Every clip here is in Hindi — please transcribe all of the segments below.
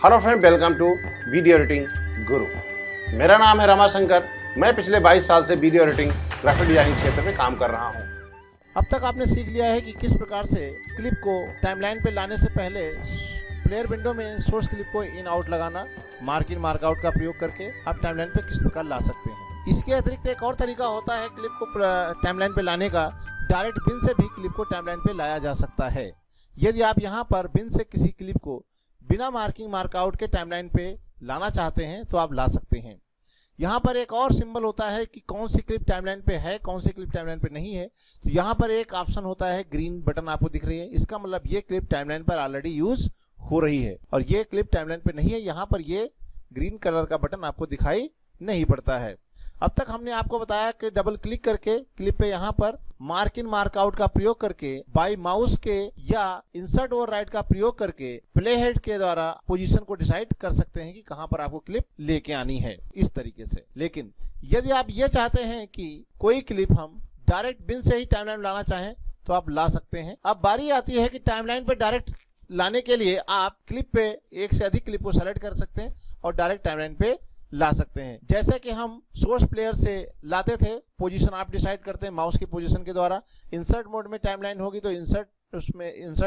Hello friend, welcome to video editing Guru. मेरा नाम है रमाशंकर। मैं पिछले 22 साल से वीडियो एडिटिंग ग्राफिक डिजाइनिंग क्षेत्र में काम कर रहा हूं। अब तक आपने सीख लिया है कि किस प्रकार से क्लिप को टाइमलाइन पे लाने से पहले प्लेयर विंडो में सोर्स क्लिप को इन आउट लगाना, मार्क इन मार्क आउट का प्रयोग करके आप टाइमलाइन पे किस प्रकार ला सकते हैं। इसके अतिरिक्त एक और तरीका होता है क्लिप को टाइमलाइन पे लाने का। डायरेक्ट बिन से भी क्लिप को टाइमलाइन पे लाया जा सकता है। यदि आप यहाँ पर बिन से किसी क्लिप को बिना मार्किंग मार्कआउट के टाइमलाइन पे लाना चाहते हैं तो आप ला सकते हैं। यहाँ पर एक और सिंबल होता है कि कौन सी क्लिप टाइमलाइन पे है, कौन सी क्लिप टाइमलाइन पे नहीं है। तो यहाँ पर एक ऑप्शन होता है, ग्रीन बटन आपको दिख रही है। इसका मतलब ये क्लिप टाइमलाइन पर ऑलरेडी यूज हो रही है और ये क्लिप टाइमलाइन पे नहीं है। यहाँ पर ये ग्रीन कलर का बटन आपको दिखाई नहीं पड़ता है। अब तक हमने आपको बताया कि डबल क्लिक करके क्लिप पे यहाँ पर मार्क इन मार्क आउट का प्रयोग करके, बाई माउस के या इंसर्ट और राइट का प्रयोग करके प्ले हेड के द्वारा पोजीशन को डिसाइड कर सकते हैं कि कहां पर आपको क्लिप लेके आनी है, इस तरीके से। लेकिन यदि आप ये चाहते हैं कि कोई क्लिप हम डायरेक्ट बिन से ही टाइमलाइन लाना चाहें तो आप ला सकते हैं। अब बारी आती है कि टाइमलाइन पे डायरेक्ट लाने के लिए आप क्लिप पे एक से अधिक क्लिप को सेलेक्ट कर सकते हैं और डायरेक्ट टाइमलाइन पे ला सकते हैं। जैसे कि हम सोर्स प्लेयर से लाते थे, पोजीशन आप डिसाइड करते हैं माउस की पोजीशन के द्वारा। इंसर्ट मोड में टाइमलाइन होगी तो इंसर्ट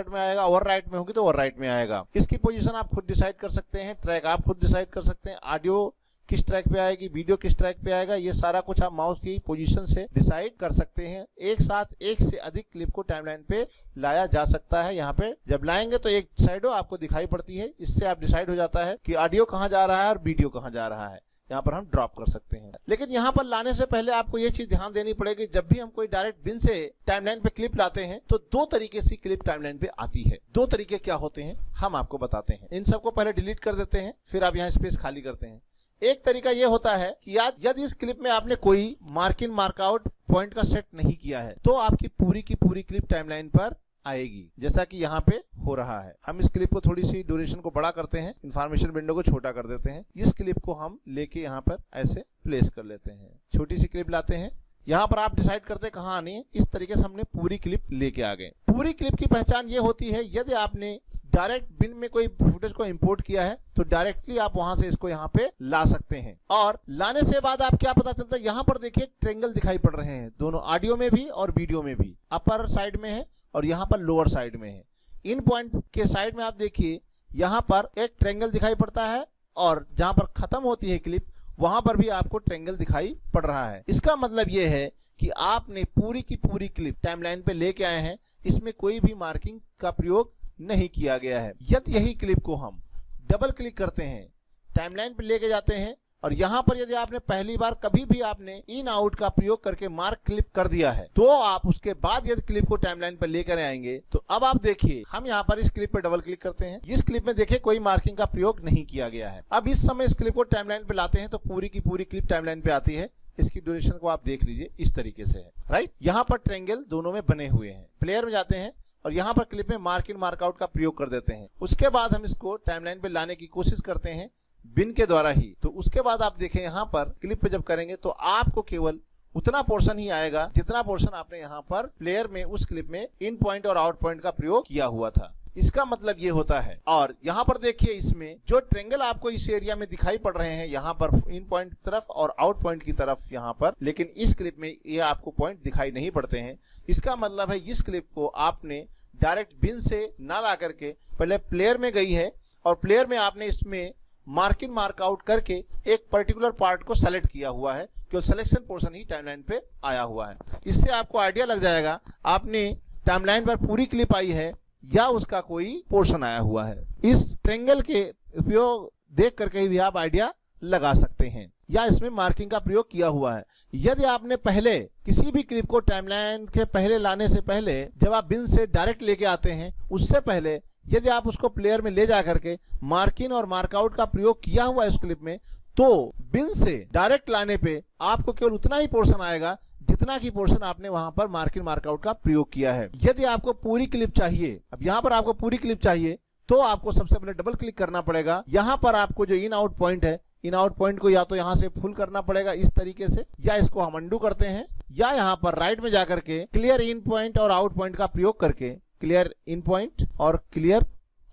में आएगा, ओवर राइट में होगी तो ओवर राइट में आएगा। इसकी पोजीशन आप खुद डिसाइड कर सकते हैं, ट्रैक आप खुद डिसाइड कर सकते हैं, ऑडियो किस ट्रैक पे आएगी, वीडियो किस ट्रैक पे आएगा, ये सारा कुछ आप माउस की पोजीशन से डिसाइड कर सकते हैं। एक साथ एक से अधिक क्लिप को टाइमलाइन पे लाया जा सकता है। यहाँ पे जब लाएंगे तो एक साइडो आपको दिखाई पड़ती है, इससे आप डिसाइड हो जाता है कि ऑडियो कहाँ जा रहा है और वीडियो कहाँ जा रहा है। यहाँ पर हम ड्रॉप कर सकते हैं। लेकिन यहाँ पर लाने से पहले आपको ये चीज ध्यान देनी पड़ेगी, जब भी हम कोई डायरेक्ट बिन से टाइमलाइन पे क्लिप लाते हैं तो दो तरीके से क्लिप टाइमलाइन पे आती है। दो तरीके क्या होते हैं हम आपको बताते हैं। इन सबको पहले डिलीट कर देते हैं, फिर आप यहाँ स्पेस खाली करते हैं। एक तरीका यह होता है कि यदि इस क्लिप में आपने कोई mark in mark out point का सेट नहीं किया है तो आपकी पूरी की पूरी क्लिप टाइमलाइन पर आएगी, जैसा कि यहाँ पे हो रहा है। हम इस क्लिप को थोड़ी सी ड्यूरेशन को बड़ा करते हैं, इंफॉर्मेशन विंडो को छोटा कर देते हैं। इस क्लिप को हम लेके यहाँ पर ऐसे प्लेस कर लेते हैं। छोटी सी क्लिप लाते हैं, यहाँ पर आप डिसाइड करते हैं कहाँ आनी है। इस तरीके से हमने पूरी क्लिप लेके आ गए। पूरी क्लिप की पहचान ये होती है, यदि आपने डायरेक्ट बिन में कोई फुटेज को इंपोर्ट किया है तो डायरेक्टली आप वहां से इसको यहाँ पे ला सकते हैं। और लाने से बाद आप क्या पता चलता है, यहाँ पर देखिए ट्रायंगल दिखाई पड़ रहे हैं, दोनों ऑडियो में भी और वीडियो में भी। अपर साइड में है और यहाँ पर लोअर साइड में है। इन पॉइंट के साइड में आप देखिए यहाँ पर एक ट्रायंगल दिखाई पड़ता है और जहां पर खत्म होती है क्लिप वहां पर भी आपको ट्रायंगल दिखाई पड़ रहा है। इसका मतलब ये है कि आपने पूरी की पूरी क्लिप टाइमलाइन पे लेके आए हैं, इसमें कोई भी मार्किंग का प्रयोग नहीं किया गया है। यदि यही क्लिप को हम डबल क्लिक करते हैं, टाइमलाइन पे लेके जाते हैं और यहाँ पर यदि आपने पहली बार कभी भी आपने इन आउट का प्रयोग करके मार्क क्लिप कर दिया है तो आप उसके बाद यदि क्लिप को टाइमलाइन पर लेकर आएंगे तो अब आप देखिए हम यहाँ पर इस क्लिप पे डबल क्लिक करते हैं। इस क्लिप में देखिए कोई मार्किंग का प्रयोग नहीं किया गया है। अब इस समय इस क्लिप को टाइमलाइन पे लाते हैं तो पूरी की पूरी क्लिप टाइमलाइन पे आती है। इसकी ड्यूरेशन को आप देख लीजिए, इस तरीके से है, राइट। यहाँ पर ट्रायंगल दोनों में बने हुए हैं। प्लेयर में जाते हैं और यहाँ पर क्लिप में मार्क इन मार्क आउट का प्रयोग कर देते हैं। उसके बाद हम इसको टाइमलाइन पे लाने की कोशिश करते हैं बिन के द्वारा ही। तो उसके बाद आप देखें यहाँ पर क्लिप पे जब करेंगे तो आपको केवल उतना पोर्शन ही आएगा जितना पोर्शन आपने यहाँ पर प्लेयर में उस क्लिप में इन पॉइंट और आउट पॉइंट का प्रयोग किया हुआ था। इसका मतलब ये होता है। और यहाँ पर देखिए इसमें जो ट्रायंगल आपको इस एरिया में दिखाई पड़ रहे हैं, यहाँ पर इन पॉइंट की तरफ और आउट पॉइंट की तरफ यहाँ पर, लेकिन इस क्लिप में ये आपको पॉइंट दिखाई नहीं पड़ते हैं। इसका मतलब है इस क्लिप को आपने डायरेक्ट बिन से ना ला करके पहले प्लेयर में गई है और प्लेयर में आपने इसमें मार्क इन मार्क आउट करके एक पर्टिकुलर पार्ट को सेलेक्ट किया हुआ है, जो सिलेक्शन पोर्शन ही टाइमलाइन पे आया हुआ है। इससे आपको आइडिया लग जाएगा आपने टाइमलाइन पर पूरी क्लिप आई है या उसका कोई पोर्शन आया हुआ है। इस ट्रायंगल के उपयोग देख करके भी आप आइडिया लगा सकते हैं या इसमें मार्किंग का प्रयोग किया हुआ है। यदि आपने पहले किसी भी क्लिप को टाइमलाइन के पहले लाने से पहले, जब आप बिन से डायरेक्ट लेके आते हैं उससे पहले यदि आप उसको प्लेयर में ले जा करके मार्क इन और मार्क आउट का प्रयोग किया हुआ है उस क्लिप में, तो बिन से डायरेक्ट लाने पे आपको केवल उतना ही पोर्शन आएगा जितना की पोर्शन आपने वहां पर मार्क इन मार्क आउट का प्रयोग किया है। यदि आपको पूरी क्लिप चाहिए, अब यहाँ पर आपको पूरी क्लिप चाहिए तो आपको सबसे पहले डबल क्लिक करना पड़ेगा। यहाँ पर आपको जो इन आउट पॉइंट है, इन आउट पॉइंट को या तो यहाँ से फुल करना पड़ेगा इस तरीके से, या इसको हम अंडू करते हैं, या यहाँ पर राइट में जाकर के क्लियर इन पॉइंट और आउट पॉइंट का प्रयोग करके क्लियर इन पॉइंट और क्लियर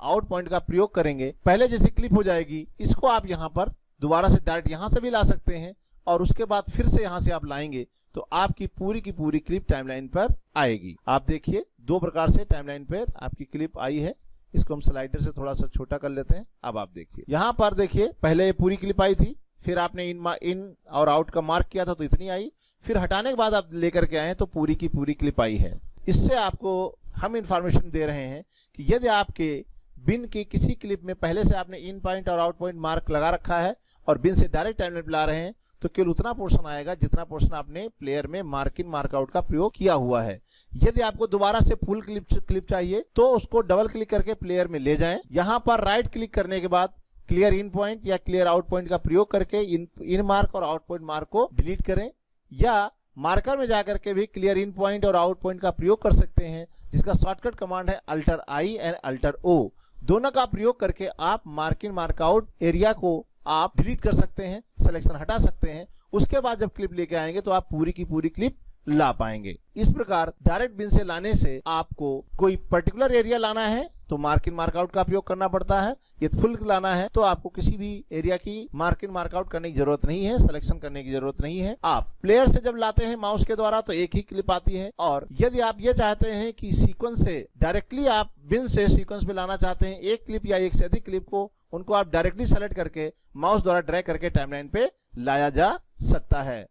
आउट पॉइंट का प्रयोग करेंगे, पहले जैसे क्लिप हो जाएगी, इसको आप यहाँ पर दोबारा से डायरेक्ट यहाँ से भी ला सकते हैं और उसके बाद फिर से यहाँ से आप लाएंगे तो आपकी पूरी की पूरी क्लिप टाइमलाइन पर आएगी। आप देखिए 2 प्रकार से टाइमलाइन पर आपकी क्लिप आई है। इसको हम स्लाइडर से थोड़ा सा छोटा कर लेते हैं। अब आप देखिए यहाँ पर देखिए पहले ये पूरी क्लिप आई थी, फिर आपने इन और आउट का मार्क किया था तो इतनी आई, फिर हटाने के बाद आप लेकर के आए तो पूरी की पूरी क्लिप आई है। इससे आपको हम इंफॉर्मेशन दे रहे हैं कि यदि आपके बिन की किसी क्लिप में पहले से आपने इन पॉइंट और आउट पॉइंट मार्क लगा रखा है और बिन से डायरेक्ट टाइमलाइन ला रहे हैं तो केवल उतना पोर्शन आएगा जितना पोर्शन आपने प्लेयर में मार्क इन मार्क आउट का प्रयोग किया हुआ है। यदि आपको दोबारा से फुल क्लिप चाहिए तो उसको डबल क्लिक करके प्लेयर में ले जाएं। यहां पर राइट क्लिक करने के बाद क्लियर इन पॉइंट या क्लियर आउट पॉइंट का प्रयोग करके इन मार्क और आउट पॉइंट मार्क को डिलीट करें, या मार्कर में जाकर के भी क्लियर इन पॉइंट और आउट पॉइंट का प्रयोग कर सकते हैं, जिसका शॉर्टकट कमांड है अल्टर आई एंड अल्टर ओ। दोनों का प्रयोग करके आप mark in mark out area को आप डिलीट कर सकते हैं, सिलेक्शन हटा सकते हैं। उसके बाद जब क्लिप लेके आएंगे तो आप पूरी की पूरी क्लिप ला पाएंगे। इस प्रकार डायरेक्ट बिन से लाने से आपको कोई पर्टिकुलर एरिया लाना है तो मार्क इन मार्क आउट का प्रयोग करना पड़ता है, यदि फुल लाना है तो आपको किसी भी एरिया की मार्क इन मार्क आउट करने की जरूरत नहीं है, सिलेक्शन करने की जरूरत नहीं है। आप प्लेयर से जब लाते हैं माउस के द्वारा तो एक ही क्लिप आती है, और यदि आप ये चाहते हैं कि सीक्वेंस से डायरेक्टली आप बिन से सीक्वेंस में लाना चाहते हैं एक क्लिप या एक से अधिक क्लिप को, उनको आप डायरेक्टली सेलेक्ट करके माउस द्वारा ड्रैग करके टाइमलाइन पे लाया जा सकता है।